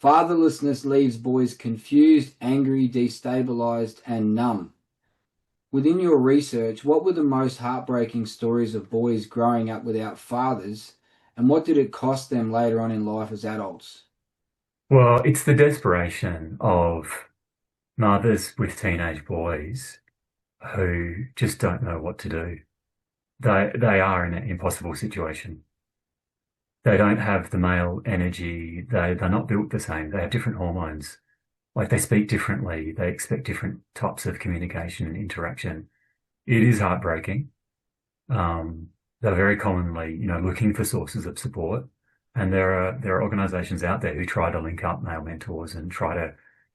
Fatherlessness leaves boys confused, angry, destabilized, and numb. Within your research, what were the most heartbreaking stories of boys growing up without fathers, and what did it cost them later on in life as adults? Well, it's the desperation of mothers with teenage boys who just don't know what to do. They are in an impossible situation. They don't have the male energy. They're not built the same. They have different hormones. Like they speak differently. They expect different types of communication and interaction. It is heartbreaking. They're very commonly, looking for sources of support. And there are organizations out there who try to link up male mentors and try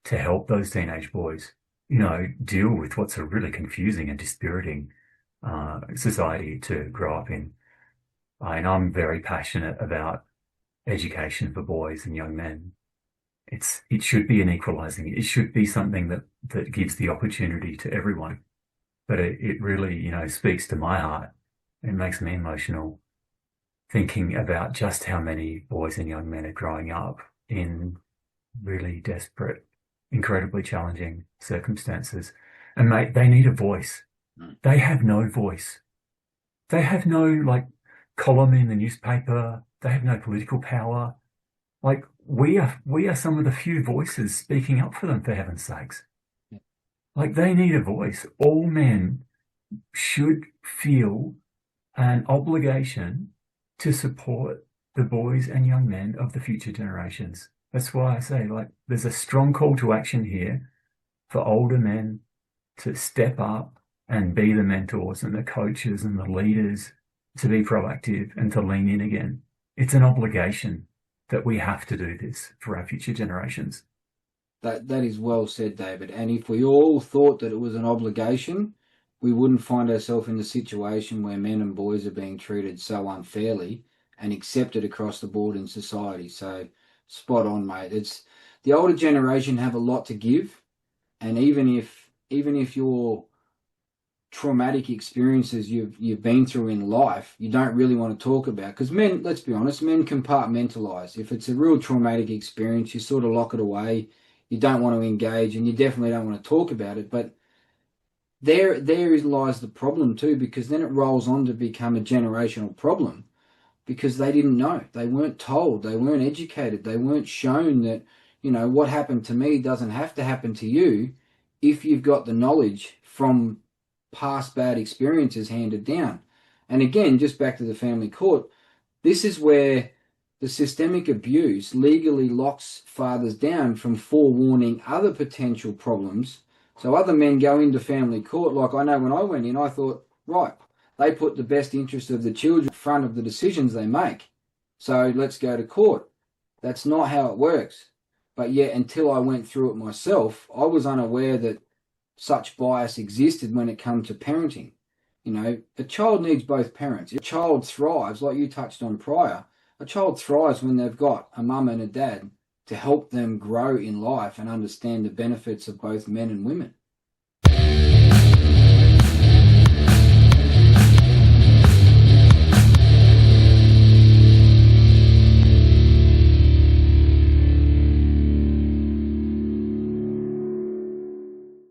to help those teenage boys, deal with what's a really confusing and dispiriting society to grow up in. And I'm very passionate about education for boys and young men. It should be an equalizing. It should be something that gives the opportunity to everyone. But it really, speaks to my heart. It makes me emotional thinking about just how many boys and young men are growing up in really desperate, incredibly challenging circumstances. And mate, they need a voice. They have no voice. They have no column in the newspaper. They have no political power. Like we are some of the few voices speaking up for them, for heaven's sakes. Like they need a voice. All men should feel an obligation to support the boys and young men of the future generations. That's why I say, there's a strong call to action here for older men to step up and be the mentors and the coaches and the leaders, to be proactive and to lean in again. It's an obligation that we have to do this for our future generations. That is well said, David. And if we all thought that it was an obligation, we wouldn't find ourselves in the situation where men and boys are being treated so unfairly and accepted across the board in society. So spot on, mate. It's the older generation have a lot to give, and even if your traumatic experiences you've been through in life, you don't really want to talk about, because men, let's be honest, men compartmentalize. If it's a real traumatic experience, you sort of lock it away. You don't want to engage, and you definitely don't want to talk about it. But there lies the problem too, because then it rolls on to become a generational problem, because they didn't know, they weren't told, they weren't educated, they weren't shown that, what happened to me doesn't have to happen to you if you've got the knowledge from past bad experiences handed down. And again, just back to the family court, this is where the systemic abuse legally locks fathers down from forewarning other potential problems. So other men go into family court. Like I know when I went in, I thought, right, they put the best interest of the children in front of the decisions they make. So let's go to court. That's not how it works. But yet, until I went through it myself, I was unaware that such bias existed when it comes to parenting. A child needs both parents. A child thrives, like you touched on prior, a child thrives when they've got a mum and a dad to help them grow in life and understand the benefits of both men and women.